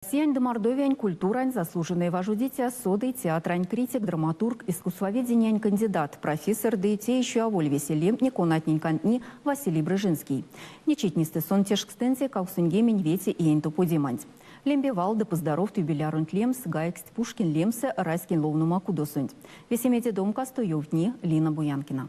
Россиян Мордовиян культурань заслуженный вожудитя соды театрань критик, драматург, искусствоведение кандидат, профессор ДТ еще оволь веселем никонатненьканни Василий Брыжинский. Нечитнисты сон тешкстензе каусунгемень вете и энтопудиманть. Лембевал да поздоров юбилярунт лемс, гайкст Пушкин лемса, райскин ловнума кудосунь. Весемете домка стоевни Лина Буянкина.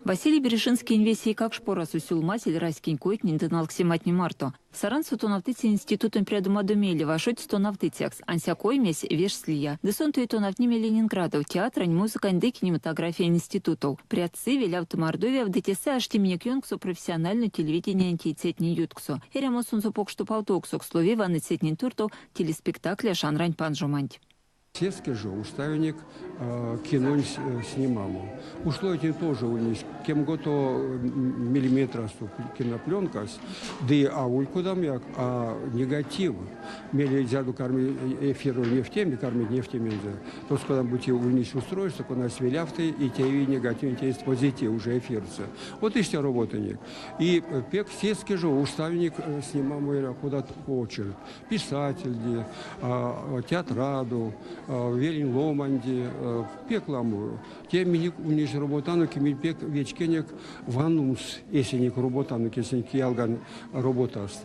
Василий Бережинский инвесии как шпора сусюлматель райскин койтнин дыналксиматни марто. Саранцу тонавтыти институтом прядумадумели вашуть стонавтытекс, ансякой месь вешслия. Десонту и тонавтниме Ленинградов, театрань, музыка, инде кинематография институтов. Прядцы велявты Мордовия в ДТС аштиминек юнгсу профессиональную телевидение антицетни ютксу. Эрямосунцу покштупалтоксу к слове ванны цетнин турту телеспектакля шанрань панжуманть. Сельский же уставник кино снимал. Ушло этим тоже у них. Кем гото миллиметра кинопленка, да и куда як, а негатив. Мели дяду карми эфиру не в теме, карми не в теме. То, когда будете у них устройство, когда свелявты, и те и негатив, и те есть позитив уже эфирцы. Вот и все работы нет. И пек сельский же уставник снимал куда-то очередь. Писатель, театраду, Велин Ломанди, пекламу. Тем у них работану, кем пек вечкенек ванумс, если не работану, если не ялган работаст.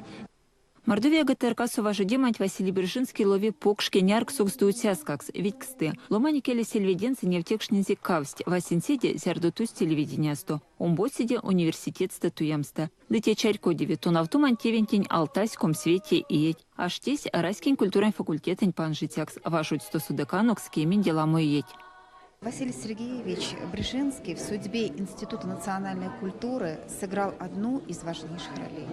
Мордовия ГТРК суважу демать Василий Бережинский лови покшке нярк суксдуутяскакс, видьксты. Ломани келе сельведенцы невтекшнинзи кавсть, васинседе зярдутус телевидениасто. Омбосиде университет статуямста. Дыте чарькодеве тонавтуман тевентень алтайском свете иеть. Аж тесь райскин культурный факультетень панжитякс, вашуть стосудеканокс кемень деламу иеть. Василий Сергеевич Брыжинский в судьбе Института национальной культуры сыграл одну из важнейших ролей.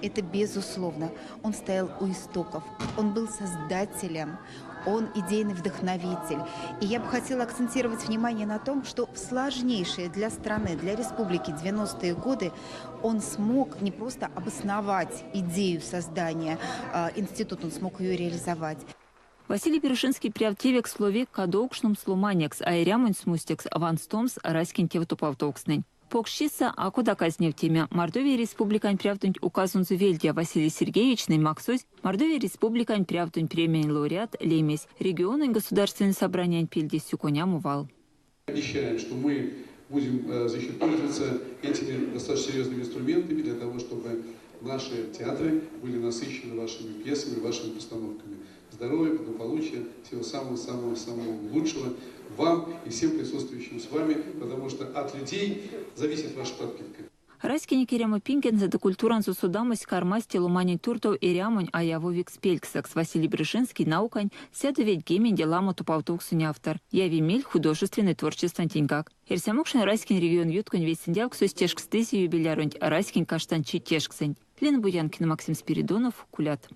Это безусловно. Он стоял у истоков, он был создателем, он идейный вдохновитель. И я бы хотела акцентировать внимание на том, что в сложнейшие для страны, для республики 90-е годы он смог не просто обосновать идею создания института, он смог ее реализовать. Василий Бережинский приавтевек слове кадоукшнум слуманекс, айрямунь смустекс, аванстомс, райскин тевтупавтокснень. Покшиса, а куда казнев теме Мордовия республикань приавтунь указун зувельдия Василий Сергеевич Наймаксусь, Мордовия республикань приавтунь премией лауреат Лемесь, регионы государственное собрание пильди сюконям увал. Обещаем, что мы будем пользоваться этими достаточно серьезными инструментами для того, чтобы наши театры были насыщены вашими пьесами, вашими постановками. Здоровья, благополучия, всего самого-самого лучшего вам и всем присутствующим с вами, потому что от людей зависит ваша подпитка. Райскини керему пинкен за докультуран за судамость кармасти ломани туртов и рямунь аяво викспельксакс Василий Бережинский наукань сядоведь гемень деламу тупалтуксу автор. Яви мель художественный творчество тинькак. Ирсямукшин райскин регион юткань весь синдявксу стежкстызи юбилярунь райскин каштанчи тешксень. Лена Буянкина, Максим Спиридонов, Кулят.